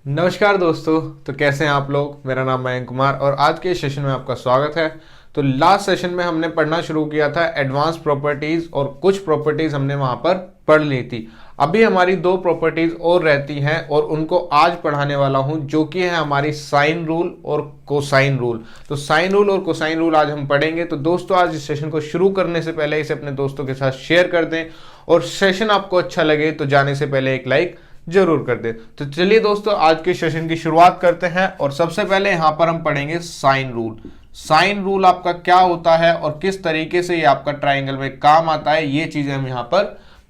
नमस्कार दोस्तों। तो कैसे हैं आप लोग। मेरा नाम मयंक कुमार और आज के सेशन में आपका स्वागत है। तो लास्ट सेशन में हमने पढ़ना शुरू किया था एडवांस प्रॉपर्टीज और कुछ प्रॉपर्टीज हमने वहां पर पढ़ ली थी। अभी हमारी दो प्रॉपर्टीज और रहती हैं और उनको आज पढ़ाने वाला हूं, जो कि है हमारी साइन रूल और कोसाइन रूल। तो साइन रूल और कोसाइन रूल आज हम पढ़ेंगे। तो दोस्तों आज इस सेशन को शुरू करने से पहले इसे अपने दोस्तों के साथ शेयर कर दें और सेशन आपको अच्छा लगे तो जाने से पहले एक लाइक जरूर कर दे। तो चलिए दोस्तों आज के सेशन की शुरुआत करते हैं और सबसे पहले यहां पर हम पढ़ेंगे साइन रूल। साइन रूल आपका क्या होता है और किस तरीके से ये आपका ट्राइंगल में काम आता है, ये चीजें हम यहां पर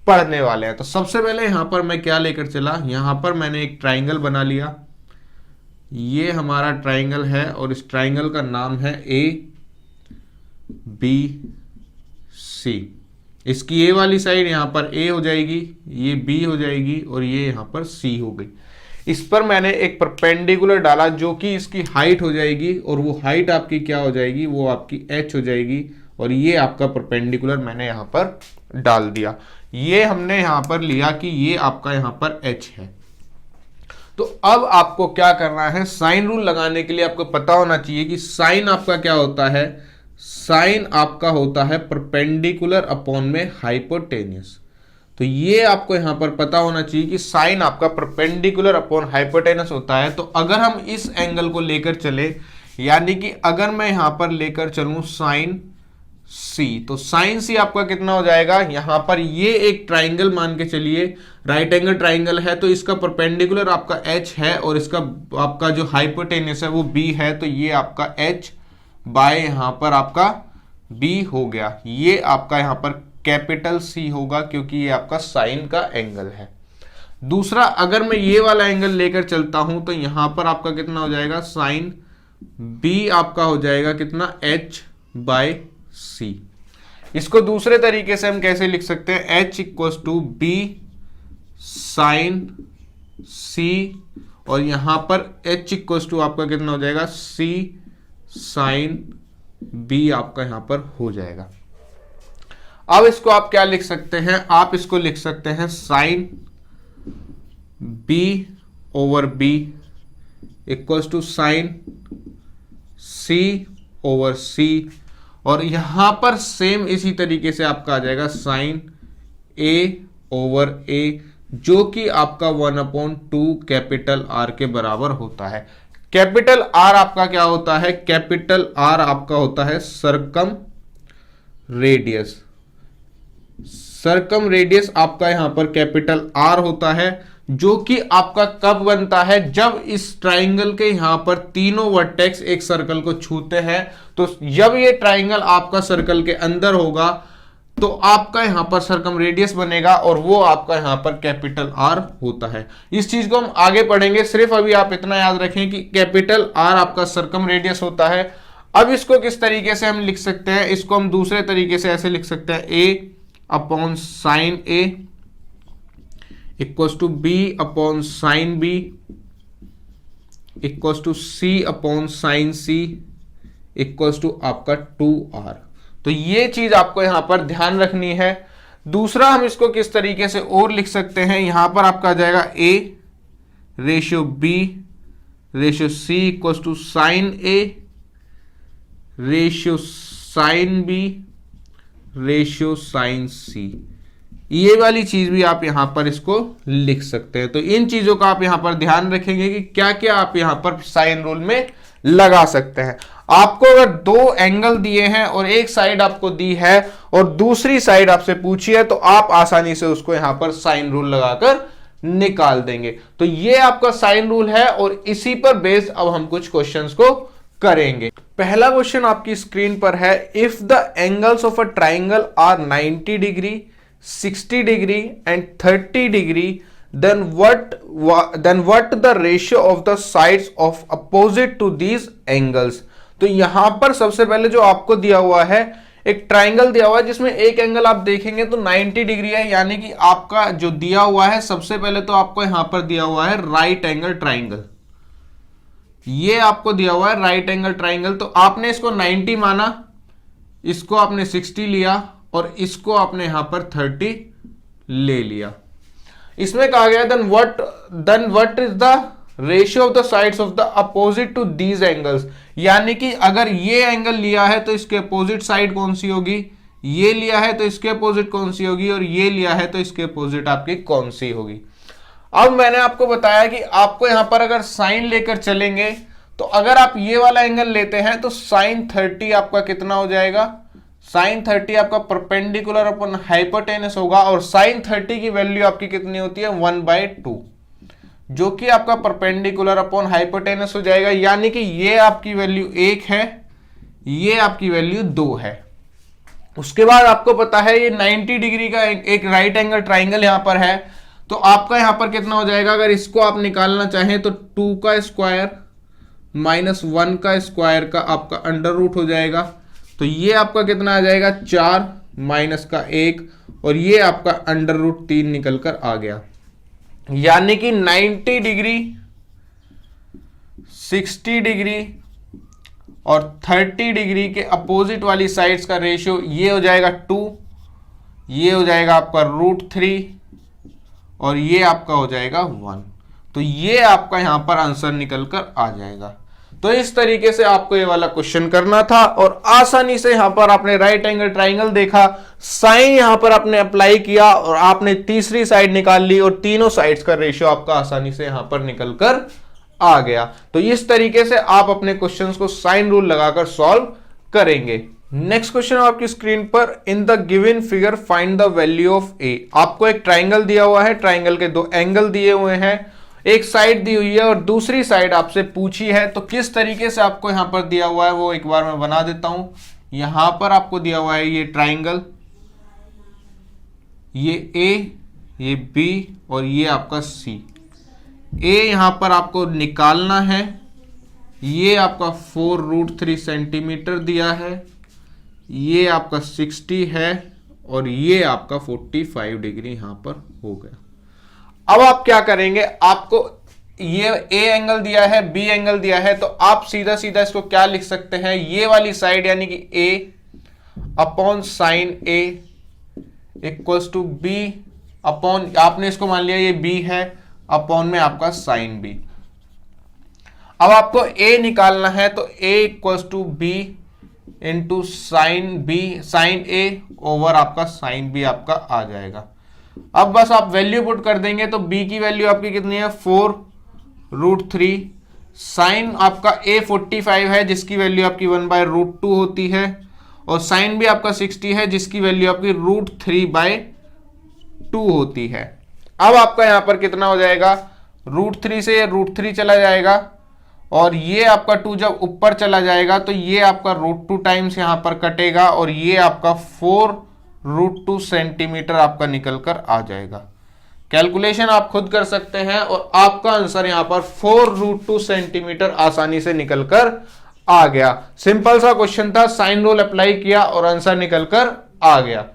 पढ़ने वाले हैं। तो सबसे पहले यहां पर मैं क्या लेकर चला, यहां पर मैंने एक ट्राइंगल बना लिया। ये हमारा ट्राइंगल है और इस ट्राइंगल का नाम है ABC। इसकी ए वाली साइड यहाँ पर ए हो जाएगी, ये बी हो जाएगी और ये यहाँ पर सी हो गई। इस पर मैंने एक परपेंडिकुलर डाला जो कि इसकी हाइट हो जाएगी और वो हाइट आपकी क्या हो जाएगी, वो आपकी एच हो जाएगी और ये आपका परपेंडिकुलर मैंने यहाँ पर डाल दिया। ये हमने यहाँ पर लिया कि ये आपका यहाँ पर एच है। तो अब आपको क्या करना है, साइन रूल लगाने के लिए आपको पता होना चाहिए कि साइन आपका क्या होता है। साइन आपका होता है परपेंडिकुलर अपॉन में हाइपोटेनियस। तो ये आपको यहां पर पता होना चाहिए कि साइन आपका परपेंडिकुलर अपॉन हाइपोटेनस होता है। तो अगर हम इस एंगल को लेकर चले, यानी कि अगर मैं यहां पर लेकर चलूं साइन सी, तो साइन सी आपका कितना हो जाएगा, यहां पर ये एक ट्राइंगल मान के चलिए, राइट एंगल ट्राइंगल है। तो इसका परपेंडिकुलर आपका एच है और इसका आपका जो हाइपोटेनस है वो बी है। तो ये आपका एच बाय यहां पर आपका बी हो गया। ये आपका यहां पर कैपिटल सी होगा क्योंकि ये आपका साइन का एंगल है। दूसरा, अगर मैं ये वाला एंगल लेकर चलता हूं तो यहां पर आपका कितना हो जाएगा, साइन बी आपका हो जाएगा कितना, एच बाय सी। इसको दूसरे तरीके से हम कैसे लिख सकते हैं, h equals to b sine c और यहां पर एच इक्वल्स टू आपका कितना हो जाएगा, सी साइन बी आपका यहां पर हो जाएगा। अब इसको आप क्या लिख सकते हैं, आप इसको लिख सकते हैं sine b over b equals to sine c over c और यहां पर सेम इसी तरीके से आपका आ जाएगा साइन ए ओवर ए, जो कि आपका 1/2 कैपिटल आर के बराबर होता है। कैपिटल आर आपका क्या होता है, कैपिटल आर आपका होता है सरकम रेडियस। सरकम रेडियस आपका यहां पर कैपिटल आर होता है, जो कि आपका कब बनता है, जब इस ट्राइंगल के यहां पर तीनों वर्टेक्स एक सर्कल को छूते हैं। तो जब ये ट्राइंगल आपका सर्कल के अंदर होगा तो आपका यहां पर सरकम रेडियस बनेगा और वो आपका यहां पर कैपिटल आर होता है। इस चीज को हम आगे पढ़ेंगे, सिर्फ अभी आप इतना याद रखें कि कैपिटल आर आपका सरकम रेडियस होता है। अब इसको किस तरीके से हम लिख सकते हैं, इसको हम दूसरे तरीके से ऐसे लिख सकते हैं, a upon sine a equals to b upon sine b equals to c upon sine c equals to आपका 2r। तो ये चीज आपको यहां पर ध्यान रखनी है। दूसरा, हम इसको किस तरीके से और लिख सकते हैं, यहां पर आपका आ जाएगा a ratio b ratio c equals to sine a ratio sine b ratio sine c। ये वाली चीज भी आप यहां पर इसको लिख सकते हैं। तो इन चीजों का आप यहां पर ध्यान रखेंगे कि क्या क्या आप यहां पर साइन रूल में लगा सकते हैं। आपको अगर दो एंगल दिए हैं और एक साइड आपको दी है और दूसरी साइड आपसे पूछी है तो आप आसानी से उसको यहां पर साइन रूल लगाकर निकाल देंगे। तो ये आपका साइन रूल है और इसी पर बेस्ड अब हम कुछ क्वेश्चंस को करेंगे। पहला क्वेश्चन आपकी स्क्रीन पर है, if the angles of a triangle are 90 degree 60 degree and 30 degree then what the ratio of the sides of opposite to these angles। तो यहां पर सबसे पहले जो आपको दिया हुआ है, एक ट्राइंगल दिया हुआ है जिसमें एक एंगल आप देखेंगे तो 90 डिग्री है, यानी कि आपका जो दिया हुआ है, सबसे पहले तो आपको यहां पर दिया हुआ है राइट एंगल ट्राइंगल। ये आपको दिया हुआ है राइट एंगल ट्राइंगल। तो आपने इसको 90 माना, इसको आपने 60 लिया और इसको आपने यहां पर 30 ले लिया। इसमें कहा गया then what is the ratio of the sides of the opposite to these angles, यानी कि अगर ये एंगल लिया है तो इसके अपोजिट साइड कौन सी होगी, ये लिया है तो इसके अपोजिट कौन सी होगी, और ये लिया है तो इसके अपोजिट आपकी कौन सी होगी। अब मैंने आपको बताया कि आपको यहां पर अगर साइन लेकर चलेंगे तो अगर आप ये वाला एंगल लेते हैं तो साइन 30 आपका कितना हो जाएगा, साइन 30 आपका परपेंडिकुलर अपॉन हाइपोटेनस होगा, और साइन 30 की वैल्यू आपकी कितनी होती है 1/2, जो कि आपका परपेंडिकुलर अपॉन हाइपोटेनस हो जाएगा, यानी कि ये आपकी वैल्यू 1 है, ये आपकी वैल्यू 2 है। उसके बाद आपको पता है ये 90 डिग्री का एक राइट एंगल ट्राइंगल यहां पर है, तो आपका यहां पर कितना हो जाएगा, अगर इसको आप निकालना चाहें तो 2 का स्क्वायर माइनस 1 का स्क्वायर का आपका अंडर रूट हो जाएगा, तो ये आपका कितना आ जाएगा 4 माइनस का 1, और ये आपका अंडर रूट 3 निकल कर आ गया, यानी कि 90 डिग्री, 60 डिग्री और 30 डिग्री के अपोजिट वाली साइड्स का रेशियो ये हो जाएगा 2, ये हो जाएगा आपका √3 और ये आपका हो जाएगा 1। तो ये आपका यहां पर आंसर निकल कर आ जाएगा। तो इस तरीके से आपको ये वाला क्वेश्चन करना था, और आसानी से यहां पर आपने राइट एंगल ट्राइंगल देखा, साइन यहां पर आपने अप्लाई किया और आपने तीसरी साइड निकाल ली, और तीनों साइड्स का रेशियो आपका आसानी से यहां पर निकल कर आ गया। तो इस तरीके से आप अपने क्वेश्चंस को साइन रूल लगाकर सॉल्व करेंगे। नेक्स्ट क्वेश्चन आपकी स्क्रीन पर, in the given figure find the value of a. आपको एक ट्राइंगल दिया हुआ है, ट्राइंगल के 2 एंगल दिए हुए हैं, एक साइड दी हुई है और दूसरी साइड आपसे पूछी है। तो किस तरीके से आपको यहां पर दिया हुआ है वो एक बार मैं बना देता हूं। यहां पर आपको दिया हुआ है ये ट्राइंगल, ये ए, ये बी और ये आपका सी। ए यहां पर आपको निकालना है, ये आपका 4√3 सेंटीमीटर दिया है, ये आपका 60 है और ये आपका 45 डिग्री यहां पर हो गया। अब आप क्या करेंगे, आपको ये ए एंगल दिया है, बी एंगल दिया है, तो आप सीधा सीधा इसको क्या लिख सकते हैं, ये वाली साइड यानी कि a upon sine a equals to b upon, आपने इसको मान लिया ये बी है, अपॉन में आपका साइन बी। अब आपको ए निकालना है तो a equals to b into sine b, sine a over आपका साइन बी आपका आ जाएगा। अब बस आप वैल्यू पुट कर देंगे तो b की वैल्यू आपकी कितनी है 4√3, साइन आपका a 45 है जिसकी वैल्यू आपकी 1/√2 होती है, और साइन भी आपका 60 है जिसकी वैल्यू आपकी √3/2 होती है। अब आपका यहां पर कितना हो जाएगा, √3 से √3 चला जाएगा, और ये आपका 2 जब ऊपर चला जाएगा तो ये आपका √2 टाइम्स यहां पर कटेगा, और ये आपका 4√2 सेंटीमीटर आपका निकल कर आ जाएगा। कैलकुलेशन आप खुद कर सकते हैं, और आपका आंसर यहां पर 4√2 सेंटीमीटर आसानी से निकल कर आ गया। सिंपल सा क्वेश्चन था, साइन रूल अप्लाई किया और आंसर निकल कर आ गया।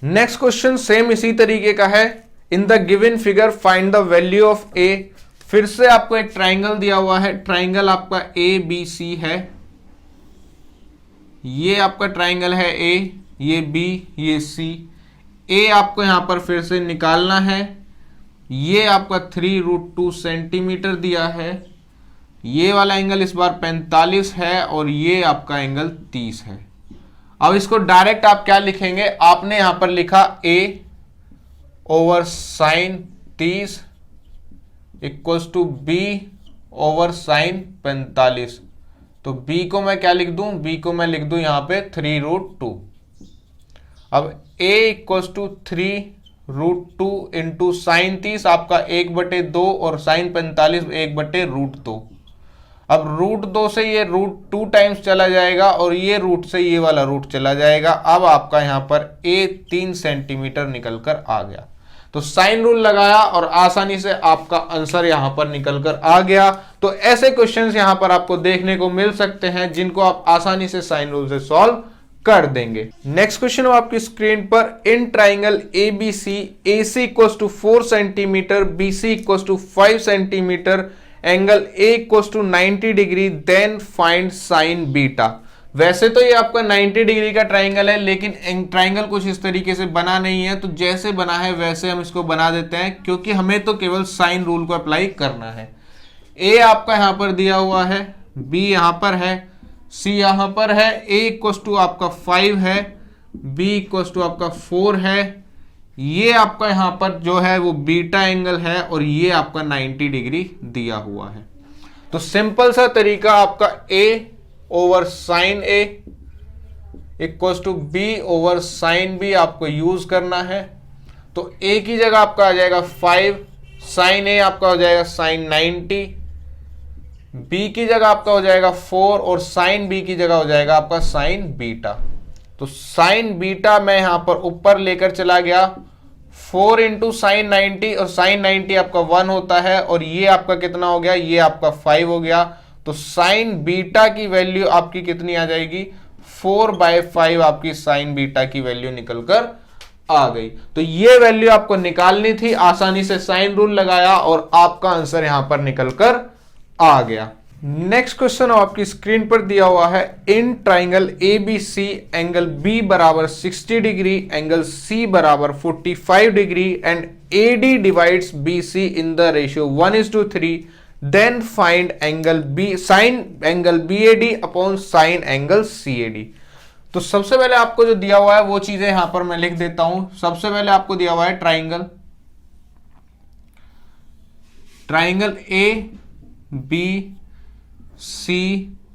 नेक्स्ट क्वेश्चन सेम इसी तरीके का है, in the given figure find the value of a. फिर से आपको एक ट्राइंगल दिया हुआ है, ट्राइंगल आपका ए बी सी है, ये आपका ट्राइंगल है ए, ये बी, ये सी। ए आपको यहां पर फिर से निकालना है, ये आपका 3√2 सेंटीमीटर दिया है, ये वाला एंगल इस बार 45 है और ये आपका एंगल 30 है। अब इसको डायरेक्ट आप क्या लिखेंगे, आपने यहां पर लिखा a over sine 30 equals to b over sine 45। तो b को मैं क्या लिख दूं, b को मैं लिख दूं यहां पे 3√2। अब a equals to 3√2 into sine 30 आपका 1/2 और साइन 45 1/√2। अब √2 से ये √2 टाइम्स चला जाएगा और ये रूट से ये वाला रूट चला जाएगा। अब आपका यहां पर a 3 सेंटीमीटर निकल कर आ गया। तो साइन रूल लगाया और आसानी से आपका आंसर यहां पर निकल कर आ गया। तो ऐसे क्वेश्चंस यहां पर आपको देखने को मिल सकते हैं जिनको आप आसानी से साइन रूल से सॉल्व कर देंगे। नेक्स्ट क्वेश्चन आपकी स्क्रीन पर, in triangle ABC AC equals to 4 centimetre, BC equals to 5 centimetre, angle A equals to 90 degree, then find sine beta. वैसे तो ये आपका 90 डिग्री का ट्राइंगल है, लेकिन ट्राइंगल कुछ इस तरीके से बना नहीं है, तो जैसे बना है वैसे हम इसको बना देते हैं, क्योंकि हमें तो केवल साइन रूल को अप्लाई करना है। ए आपका यहां पर दिया हुआ है, बी यहां पर है, सी यहां पर है, ए इक्वस टू आपका 5 है, बी इक्वस टू आपका 4 है, ये आपका यहां पर जो है वो बीटा एंगल है और ये आपका 90 डिग्री दिया हुआ है। तो सिंपल सा तरीका आपका a over sine a equals to b over sine b आपको यूज करना है। तो ए की जगह आपका आ जाएगा 5, साइन ए आपका हो जाएगा साइन 90, बी की जगह आपका हो जाएगा 4 और साइन बी की जगह हो जाएगा आपका साइन बीटा। तो साइन बीटा मैं यहां पर ऊपर लेकर चला गया, 4 इंटू साइन 90 और साइन 90 आपका 1 होता है और ये आपका कितना हो गया, ये आपका 5 हो गया। तो साइन बीटा की वैल्यू आपकी कितनी आ जाएगी, 4/5 आपकी साइन बीटा की वैल्यू निकलकर आ गई। तो ये वैल्यू आपको निकालनी थी, आसानी से साइन रूल लगाया और आपका आंसर यहां पर निकलकर आ गया। नेक्स्ट क्वेश्चन आपकी स्क्रीन पर दिया हुआ है, in triangle ABC angle B बराबर 60 डिग्री, एंगल C बराबर 45 degree and AD divides BC in the ratio 1:3, then find angle B sine angle BAD upon sine angle CAD। तो सबसे पहले आपको जो दिया हुआ है वो चीजें यहां पर मैं लिख देता हूं। सबसे पहले आपको दिया हुआ है ट्राइंगल ABC,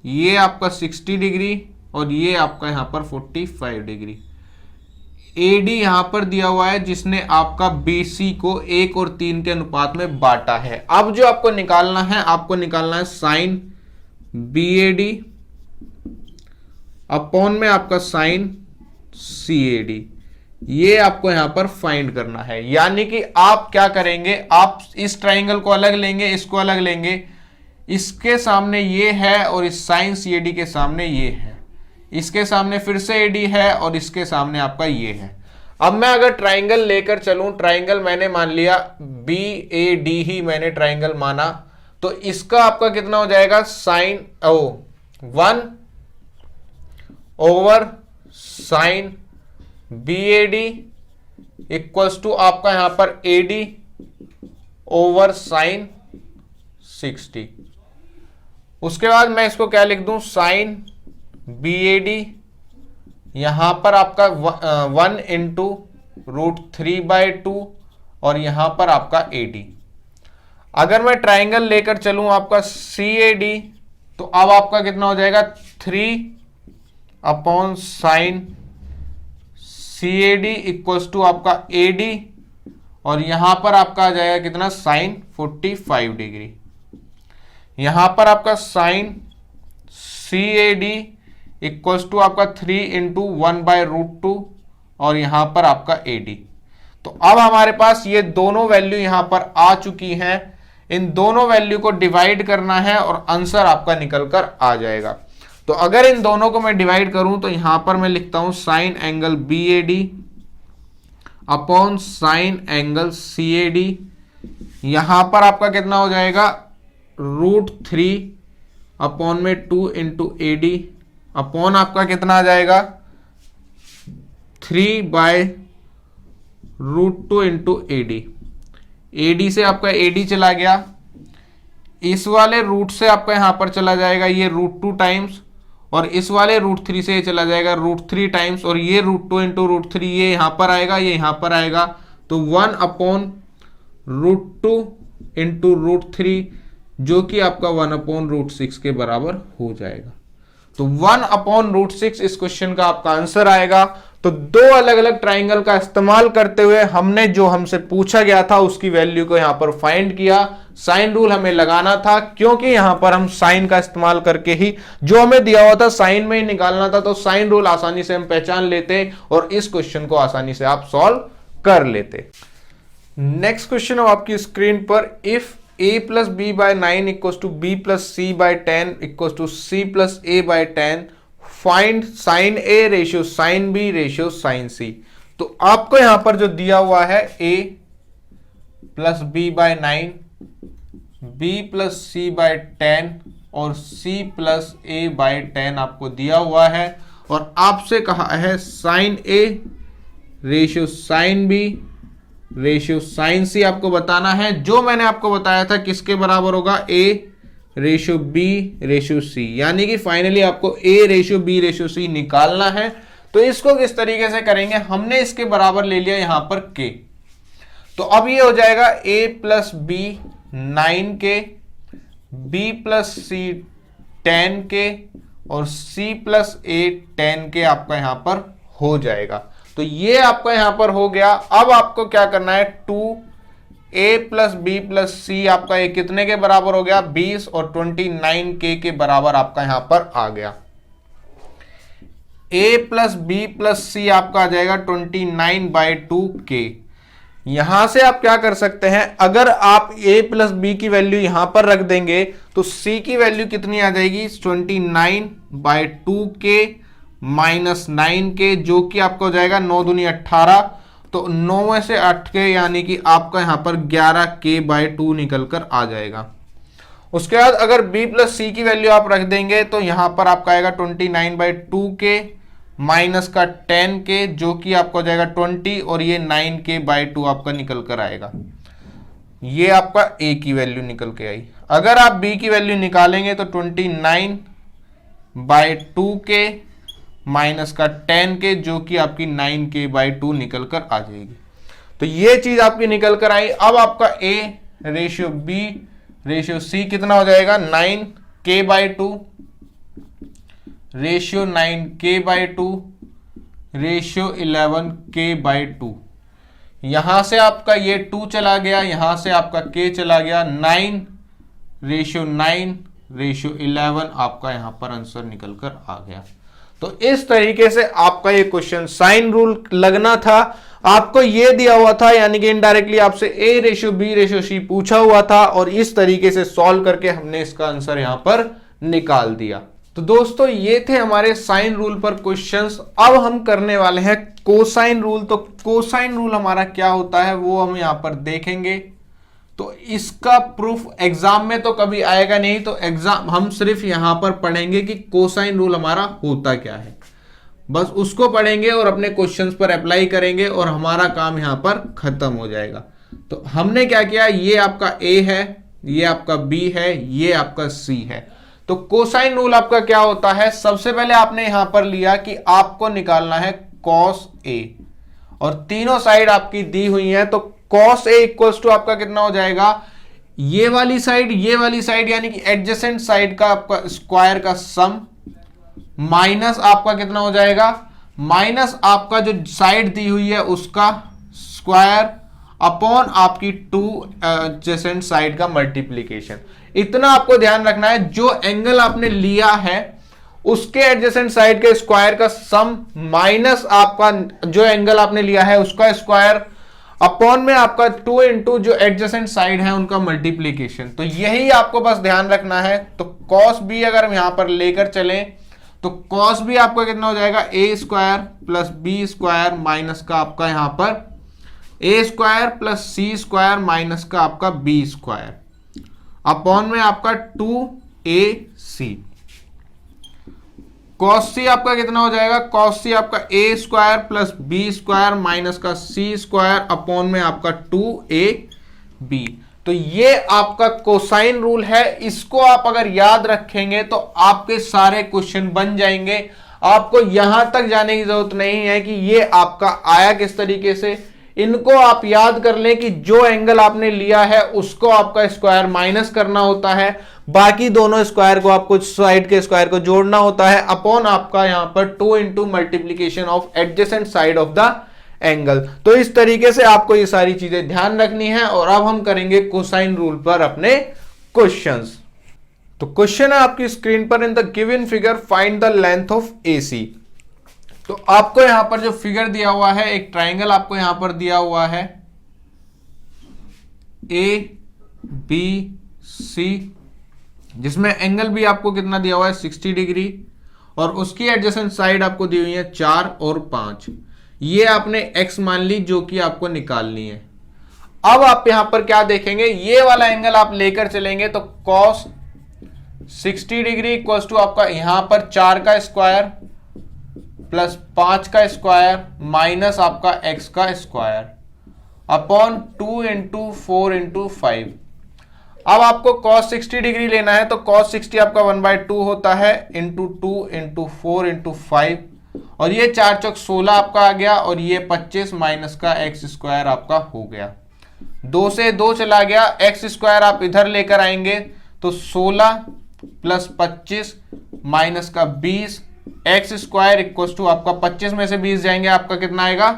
ये आपका 60 डिग्री और ये आपका यहां पर 45 डिग्री। AD यहां पर दिया हुआ है जिसने आपका BC को 1 और 3 के अनुपात में बांटा है। अब जो आपको निकालना है, आपको निकालना है साइन BAD अपॉन में आपका साइन CAD, ये आपको यहां पर फाइंड करना है। यानी कि आप क्या करेंगे, आप इस ट्राइंगल को अलग लेंगे, इसको अलग लेंगे, इसके सामने ये है और इस साइन CAD के सामने ये है, इसके सामने फिर से AD है और इसके सामने आपका ये है। अब मैं अगर ट्राइंगल लेकर चलूं, ट्राइंगल मैंने मान लिया BAD ही मैंने ट्राइंगल माना, तो इसका आपका कितना हो जाएगा, sine 1 over sine BAD equals to आपका यहां पर AD ओवर साइन 60। उसके बाद मैं इसको क्या लिख दूं, साइन BAD यहां पर आपका 1 इंटू √3/2 और यहां पर आपका AD। अगर मैं ट्राइंगल लेकर चलूं आपका CAD, तो अब आपका कितना हो जाएगा, 3 upon sine CAD equals to आपका AD और यहां पर आपका आ जाएगा कितना, साइन 45 डिग्री। यहां पर आपका साइन CAD इक्वल्स टू आपका 3 इंटू 1/√2 और यहां पर आपका AD। तो अब हमारे पास ये दोनों वैल्यू यहां पर आ चुकी हैं, इन दोनों वैल्यू को डिवाइड करना है और आंसर आपका निकलकर आ जाएगा। तो अगर इन दोनों को मैं डिवाइड करूं तो यहां पर मैं लिखता हूं sign angle BAD upon sine angle CAD, यहां पर आपका कितना हो जाएगा, √3 अपॉन में 2 इंटू AD अपॉन आपका कितना आ जाएगा, 3/√2 इंटू AD से आपका AD चला गया, इस वाले रूट से आपका यहां पर चला जाएगा ये √2 टाइम्स और इस वाले √3 से ये चला जाएगा √3 टाइम्स और ये √2 इंटू √3 ये यहां पर आएगा, ये यहां पर आएगा। तो 1 अपॉन √2 इंटू √3 जो कि आपका 1 अपॉन √6 के बराबर हो जाएगा। तो 1 अपॉन √6 इस क्वेश्चन का आपका आंसर आएगा। तो दो अलग अलग ट्राइंगल का इस्तेमाल करते हुए हमने जो हमसे पूछा गया था उसकी वैल्यू को यहां पर फाइंड किया। साइन रूल हमें लगाना था क्योंकि यहां पर हम साइन का इस्तेमाल करके ही जो हमें दिया हुआ था साइन में ही निकालना था, तो साइन रूल आसानी से हम पहचान लेते और इस क्वेश्चन को आसानी से आप सॉल्व कर लेते। नेक्स्ट क्वेश्चन है आपकी स्क्रीन पर, if a plus b/9 equals to b plus c/10 equals to c plus a/10, find sine a ratio sine b ratio sine c। तो आपको यहां पर जो दिया हुआ है a plus b/9, b plus c/10 और c प्लस a/10 आपको दिया हुआ है और आपसे कहा है sine a ratio sine b ratio sine C आपको बताना है। जो मैंने आपको बताया था किसके बराबर होगा, a ratio b ratio c, यानी कि फाइनली आपको a ratio b ratio c निकालना है। तो इसको किस तरीके से करेंगे, हमने इसके बराबर ले लिया यहां पर के, तो अब ये हो जाएगा a प्लस बी 9 के, b प्लस सी 10 के और c प्लस a 10 के आपका यहां पर हो जाएगा। तो ये आपका यहां पर हो गया। अब आपको क्या करना है, 2a प्लस बी प्लस सी आपका ये कितने के बराबर हो गया, 20 और 29k के बराबर आपका यहां पर आ गया। a प्लस बी प्लस सी आपका आ जाएगा 29/2k। यहां से आप क्या कर सकते हैं, अगर आप a प्लस बी की वैल्यू यहां पर रख देंगे तो c की वैल्यू कितनी आ जाएगी, 29/2k माइनस 9k, जो कि आपका हो जाएगा 9 दूनी 18, तो 9 में से 8k यानी कि आपका यहां पर 11k/2 निकल कर आ जाएगा। उसके बाद अगर b प्लस सी की वैल्यू आप रख देंगे तो यहां पर आपका आएगा 29/2k माइनस का 10k, जो कि आपका हो जाएगा 20 और ये 9k/2 आपका निकल कर आएगा। ये आपका a की वैल्यू निकल के आई। अगर आप b की वैल्यू निकालेंगे तो 29/2k माइनस का 10k, जो कि आपकी 9k/2 निकल कर आ जाएगी। तो ये चीज आपकी निकल कर आई। अब आपका a ratio b ratio c कितना हो जाएगा, 9k/2 ratio 9k/2 ratio 11k/2। यहां से आपका ये 2 चला गया, यहां से आपका k चला गया, 9 रेशियो 9 रेशियो 11 आपका यहां पर आंसर निकल कर आ गया। तो इस तरीके से आपका ये क्वेश्चन साइन रूल लगना था, आपको ये दिया हुआ था, यानी कि इनडायरेक्टली आपसे a ratio b ratio c पूछा हुआ था और इस तरीके से सॉल्व करके हमने इसका आंसर यहां पर निकाल दिया। तो दोस्तों ये थे हमारे साइन रूल पर क्वेश्चंस। अब हम करने वाले हैं कोसाइन रूल। तो कोसाइन रूल हमारा क्या होता है वो हम यहां पर देखेंगे। तो इसका प्रूफ एग्जाम में तो कभी आएगा नहीं, तो एग्जाम हम सिर्फ यहां पर पढ़ेंगे कि कोसाइन रूल हमारा होता क्या है, बस उसको पढ़ेंगे और अपने क्वेश्चंस पर अप्लाई करेंगे और हमारा काम यहां पर खत्म हो जाएगा। तो हमने क्या किया, ये आपका a है, ये आपका b है, ये आपका c है। तो कोसाइन रूल आपका क्या होता है, सबसे पहले आपने यहां पर लिया कि आपको निकालना है cos a और तीनों साइड आपकी दी हुई है। तो cos a इक्वल्स टू आपका कितना हो जाएगा, ये वाली साइड यानी कि एडजेसेंट साइड का आपका स्क्वायर का सम माइनस आपका कितना हो जाएगा, माइनस आपका जो साइड दी हुई है उसका स्क्वायर अपॉन आपकी 2 एडजेसेंट साइड का मल्टीप्लीकेशन। इतना आपको ध्यान रखना है, जो एंगल आपने लिया है उसके एडजेसेंट साइड के स्क्वायर का सम माइनस आपका जो एंगल आपने लिया है उसका स्क्वायर अपॉन में आपका 2 इंटू जो एडजेसेंट साइड है उनका मल्टीप्लीकेशन। तो यही आपको बस ध्यान रखना है। तो cos b अगर हम यहां पर लेकर चलें तो cos b आपका कितना हो जाएगा, a square plus b square minus का आपका यहां पर a square plus c square minus का आपका b स्क्वायर अपॉन में आपका 2ac। cos c आपका कितना हो जाएगा, cos c आपका a square plus b square minus का c स्क्वायर अपॉन में आपका 2ab। तो ये आपका कोसाइन रूल है। इसको आप अगर याद रखेंगे तो आपके सारे क्वेश्चन बन जाएंगे। आपको यहां तक जाने की जरूरत नहीं है कि ये आपका आया किस तरीके से। इनको आप याद कर लें कि जो एंगल आपने लिया है उसको आपका स्क्वायर माइनस करना होता है, बाकी दोनों स्क्वायर को आपको साइड के स्क्वायर को जोड़ना होता है अपॉन आपका यहां पर 2 into multiplication of adjacent side of the angle. तो इस तरीके से आपको ये सारी चीजें ध्यान रखनी है। और अब हम करेंगे कोसाइन रूल पर अपने क्वेश्चंस। तो क्वेश्चन है आपकी स्क्रीन पर, in the given figure find the length of AC। तो आपको यहां पर जो फिगर दिया हुआ है, एक ट्राइंगल आपको यहां पर दिया हुआ है ABC, जिसमें एंगल भी आपको कितना दिया हुआ है 60 डिग्री और उसकी एडजेसेंट साइड आपको दी हुई है 4 और 5। ये आपने x मान ली जो कि आपको निकालनी है। अब आप यहां पर क्या देखेंगे, ये वाला एंगल आप लेकर चलेंगे तो cos 60 डिग्री इक्वल्स टू आपका यहां पर 4 का स्क्वायर प्लस 5 का स्क्वायर माइनस आपका x का स्क्वायर अपॉन 2 इंटू 4 इंटू 5। अब आपको cos 60 डिग्री लेना है, तो cos 60 आपका 1/2 होता है इंटू 2 इंटू 4 इंटू 5, और ये 4 चौक 16 आपका आ गया, और ये 25 माइनस का एक्स स्क्वायर आपका हो गया। 2 से 2 चला गया, एक्स स्क्वायर आप इधर लेकर आएंगे तो 16 प्लस 25 माइनस का 20 एक्स स्क्वायर इक्वल टू आपका 25 में से 20 जाएंगे, आपका कितना आएगा,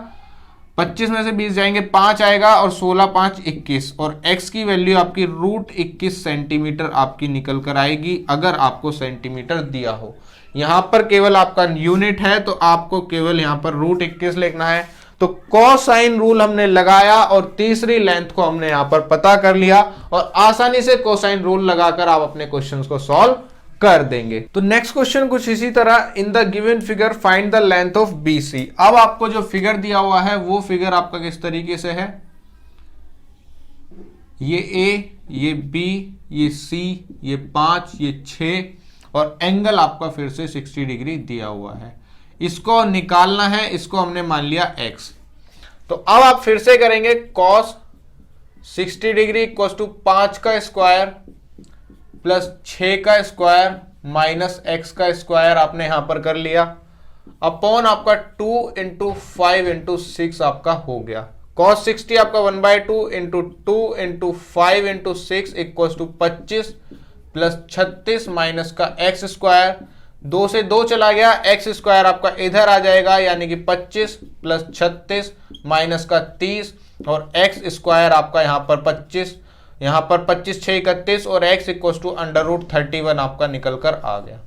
25 में से 20 जाएंगे 5 आएगा, और 16 5 21, और x की वैल्यू आपकी √21 सेंटीमीटर आपकी निकल कर आएगी, अगर आपको सेंटीमीटर दिया हो। यहां पर केवल आपका यूनिट है, तो आपको केवल यहां पर √21 लिखना है। तो कोसाइन रूल हमने लगाया और तीसरी लेंथ को हमने यहां पर पता कर लिया, और आसानी से कोसाइन रूल लगाकर आप अपने क्वेश्चंस को सॉल्व कर देंगे। तो नेक्स्ट क्वेश्चन कुछ इसी तरह, इन the given figure find the length of BC। अब आपको जो फिगर दिया हुआ है वो फिगर आपका किस तरीके से है, ये A, ये B, ये C, ये 5, ये 6, और एंगल आपका फिर से 60 डिग्री दिया हुआ है। इसको निकालना है, इसको हमने मान लिया x। तो अब आप फिर से करेंगे cos 60 डिग्री इक्वल टू 5 का स्क्वायर प्लस 6 का स्क्वायर माइनस एक्स का स्क्वायर आपने यहां पर कर लिया, अपॉन आपका 2 इंटू 5 इंटू 6 आपका हो गया। cos 60 आपका 1/2 into 2 into 5 into 6 equal to 25 plus 36 minus का एक्स स्क्वायर, 2 से 2 चला गया, एक्स स्क्वायर आपका इधर आ जाएगा, यानी कि 25 प्लस 36 माइनस का 30, और एक्स स्क्वायर आपका यहां पर 25, यहां पर 25 6 31, और x इक्वल टू √31 आपका निकल कर आ गया।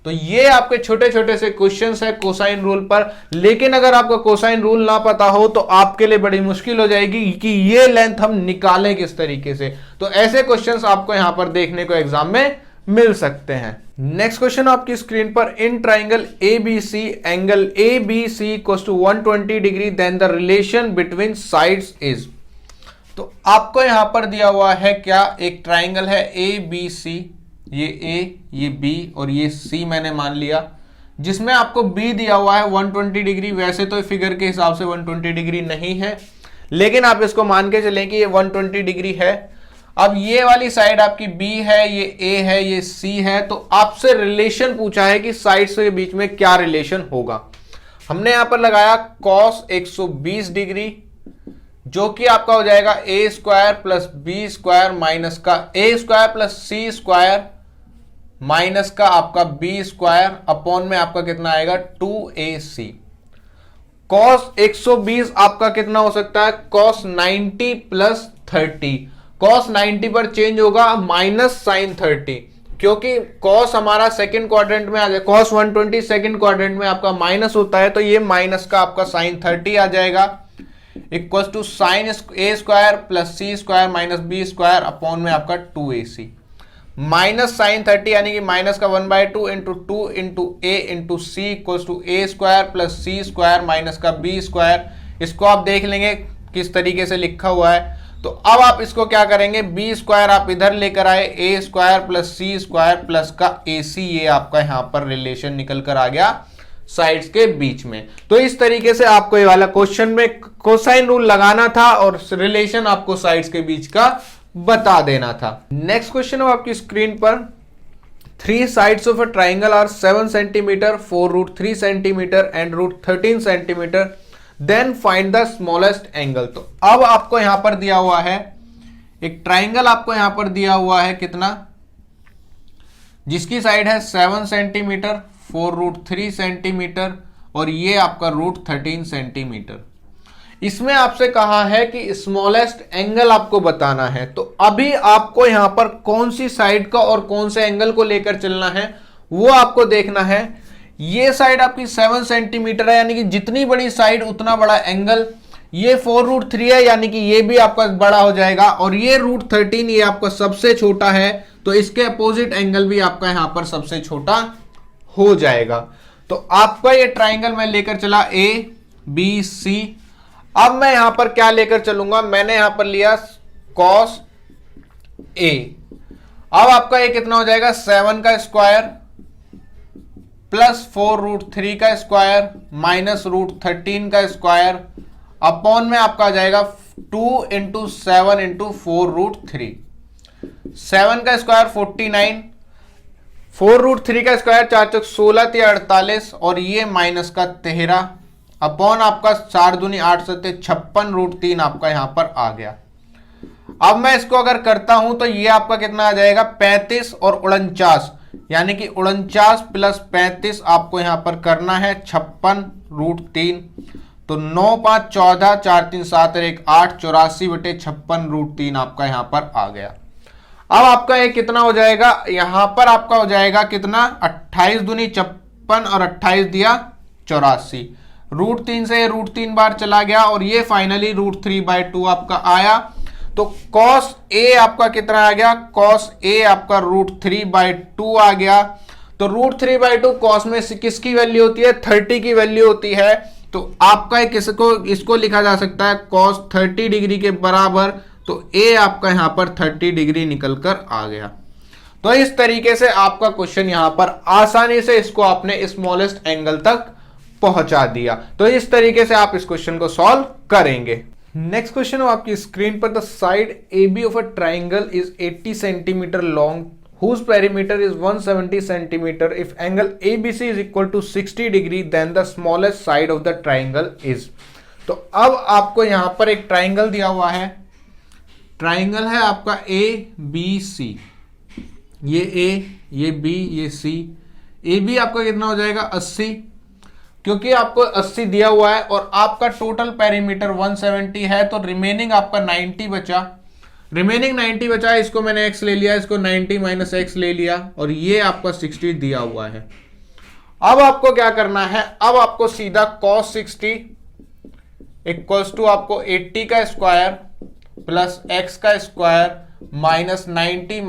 तो ये आपके छोटे छोटे से क्वेश्चंस है कोसाइन रूल पर, लेकिन अगर आपको कोसाइन रूल ना पता हो तो आपके लिए बड़ी मुश्किल हो जाएगी कि ये लेंथ हम निकालें किस तरीके से। तो ऐसे क्वेश्चंस आपको यहां पर देखने को एग्जाम में मिल सकते हैं। नेक्स्ट क्वेश्चन आपकी स्क्रीन पर, in triangle ABC angle ABC equal to 120 degree, then the relation between sides is. तो आपको यहां पर दिया हुआ है क्या, एक ट्राइंगल है ABC, ये A, ये B और ये C मैंने मान लिया, जिसमें आपको B दिया हुआ है 120 डिग्री। वैसे तो फिगर के हिसाब से 120 डिग्री नहीं है, लेकिन आप इसको मान के चलें कि ये 120 डिग्री है। अब ये वाली साइड आपकी B है, ये A है, ये C है, तो आपसे रिलेशन पूछा है कि साइड्स के बीच में क्या रिलेशन होगा। हमने यहां पर लगाया cos 120 डिग्री, जो कि आपका हो जाएगा a square plus b square minus का a square plus c square minus का आपका b स्क्वायर, अपॉन में आपका कितना आएगा 2ac। cos 120 आपका कितना हो सकता है, cos 90 प्लस 30। cos 90 पर चेंज होगा माइनस साइन 30, क्योंकि cos हमारा सेकंड क्वाड्रेंट में आ जाए, cos 120 सेकंड क्वाड्रेंट में आपका माइनस होता है, तो ये माइनस का आपका साइन 30 आ जाएगा, equal to sine a square plus c square minus b square, upon में आपका 2ac। माइनस साइन 30 यानी कि माइनस का 1/2 into 2 into a into c equal to a square plus c square minus का b स्क्वायर। इसको आप देख लेंगे किस तरीके से लिखा हुआ है। तो अब आप इसको क्या करेंगे, b स्क्वायर आप इधर लेकर आए, a square plus c square plus का ac, ये आपका यहां पर रिलेशन निकल कर आ गया साइड्स के बीच में। तो इस तरीके से आपको ये वाला क्वेश्चन में कोसाइन रूल लगाना था और रिलेशन आपको साइड्स के बीच का बता देना था। नेक्स्ट क्वेश्चन है आपकी स्क्रीन पर, 3 sides of a triangle are 7 centimeter, 4√3 centimeter and √13 centimeter, then find the smallest angle। तो अब आपको यहां पर दिया हुआ है एक ट्राइंगल, आपको यहां पर दिया हुआ है कितना, जिसकी साइड है 7 सेंटीमीटर, 4√3 सेंटीमीटर और ये आपका √13 सेंटीमीटर। इसमें आपसे कहा है कि स्मॉलेस्ट एंगल आपको बताना है। तो अभी आपको यहां पर कौन सी साइड का और कौन से एंगल को लेकर चलना है वो आपको देखना है। ये साइड आपकी 7 सेंटीमीटर है, यानी कि जितनी बड़ी साइड उतना बड़ा एंगल। ये 4√3 है, यानी कि ये भी आपका बड़ा हो जाएगा, और ये √13 ये आपका सबसे छोटा है, तो इसके अपोजिट एंगल भी आपका यहां पर सबसे छोटा हो जाएगा। तो आपका ये ट्राइंगल मैं लेकर चला A B C। अब मैं यहां पर क्या लेकर चलूंगा, मैंने यहां पर लिया cos A। अब आपका ये कितना हो जाएगा, 7 का स्क्वायर प्लस 4√3 का स्क्वायर माइनस √13 का स्क्वायर, अपॉन में आपका आ जाएगा 2 इंटू 7 इंटू 4√3। 7 का स्क्वायर 49, 4√3 का स्क्वायर 4 चौक 16 × 48 और ये माइनस का 13 अपॉन आपका 4 दूनी 8 सत्ते 56√3 आपका यहां पर आ गया। अब मैं इसको अगर करता हूं तो ये आपका कितना आ जाएगा 35 और 49, यानी कि 49 + 35 आपको यहां पर करना है 56√3। तो 9 5 14 4 3 7 1 8 84/56√3 आपका यहां पर आ गया। अब आपका ये कितना हो जाएगा, यहां पर आपका हो जाएगा कितना 28 दूनी 56 और 28 दिया 84, √3 से √3 बार चला गया और ये फाइनली √3/2 आपका आया। तो cos A आपका कितना आ गया, cos A आपका √3/2 आ गया। तो √3/2 cos में किसकी वैल्यू होती है, 30 की वैल्यू होती है। तो आपका इसको लिखा जा सकता है cos 30 डिग्री के बराबर। तो A आपका यहां पर 30 डिग्री निकल कर आ गया। तो इस तरीके से आपका क्वेश्चन यहां पर आसानी से इसको आपने स्मॉलेस्ट एंगल तक पहुंचा दिया। तो इस तरीके से आप इस क्वेश्चन को सॉल्व करेंगे। नेक्स्ट क्वेश्चन हो आपकी स्क्रीन पर, the side AB of a triangle is 80 centimetre long whose perimeter is 170 centimeter. If angle ABC is equal to 60 degree, then the smallest side of the triangle is. तो अब आपको यहां पर एक triangle दिया हुआ है, ट्राइंगल है आपका ABC, ये A, ये B, ये C। AB आपका कितना हो जाएगा 80, क्योंकि आपको 80 दिया हुआ है और आपका टोटल पेरीमीटर 170 है, तो रिमेनिंग आपका 90 बचा। रिमेनिंग 90 बचा है, इसको मैंने x ले लिया, इसको 90 - x ले लिया और ये आपका 60 दिया हुआ है। अब आपको क्या करना है, अब आपको सीधा cos 60 = आपको 80 का स्क्वायर प्लस x का स्क्वायर माइनस 90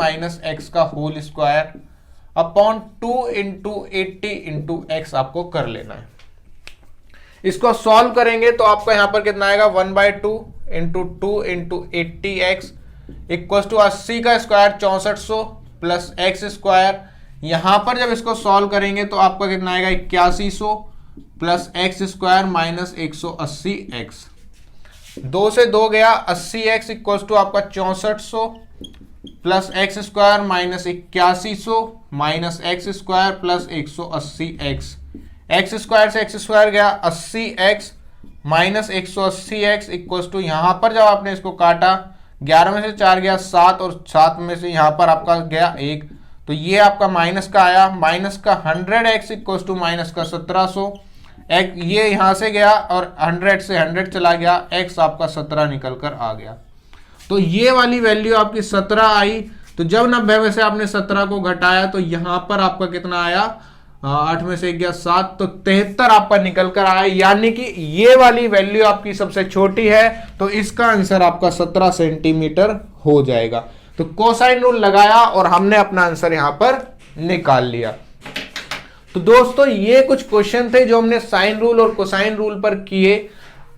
- x का होल स्क्वायर अपॉन 2 × 80 × x आपको कर लेना है। इसको सॉल्व करेंगे तो आपका यहां पर कितना आएगा 1/2 × 2 × 80x = 80 का स्क्वायर 6400 प्लस x स्क्वायर। यहां पर जब इसको सॉल्व करेंगे तो आपका कितना आएगा 8100 plus x square minus 180x। 2 से 2 गया, 80x = आपका 6400 plus x square minus 8100 minus x square plus 180x। x square से x स्क्वायर गया, 80x माइनस 180x = यहां पर जब आपने इसको काटा 11 में से 4 गया 7 और 7 में से यहां पर आपका गया 1, तो ये आपका माइनस का आया। माइनस का 100x = माइनस का 1700, ये यहां से गया और 100 से 100 चला गया, x आपका 17 निकल कर आ गया। तो ये वाली वैल्यू आपकी 17 आई। तो जब 90 में से आपने 17 को घटाया तो यहां पर आपका कितना आया, 8 में से गया 7, तो 73 आपका निकल कर आया, यानी कि ये वाली वैल्यू आपकी सबसे छोटी है। तो इसका आंसर आपका 17 सेंटीमीटर हो जाएगा। तो कोसाइन रूल लगाया और हमने अपना आंसर यहां पर निकाल लिया। तो दोस्तों ये कुछ क्वेश्चन थे जो हमने साइन रूल और कोसाइन रूल पर किए।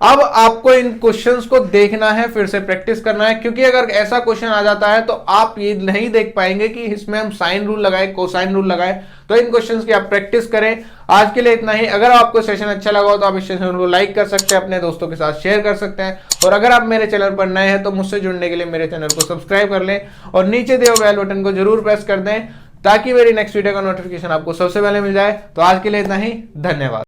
अब आपको इन क्वेश्चंस को देखना है, फिर से प्रैक्टिस करना है, क्योंकि अगर ऐसा क्वेश्चन आ जाता है तो आप ये नहीं देख पाएंगे कि इसमें हम साइन रूल लगाए कोसाइन रूल लगाए। तो इन क्वेश्चंस की आप प्रैक्टिस करें। आज के लिए इतना ही। अगर आपको सेशन अच्छा लगा हो तो आप इस सेशन को लाइक कर सकते हैं, अपने दोस्तों के साथ शेयर कर सकते हैं, और अगर आप मेरे चैनल पर नए हैं तो मुझसे जुड़ने के लिए मेरे चैनल को सब्सक्राइब कर लें और नीचे दिए हुए बेल बटन को जरूर प्रेस कर दें ताकि मेरी नेक्स्ट वीडियो का नोटिफिकेशन आपको सबसे पहले मिल जाए। तो आज के लिए इतना ही, धन्यवाद।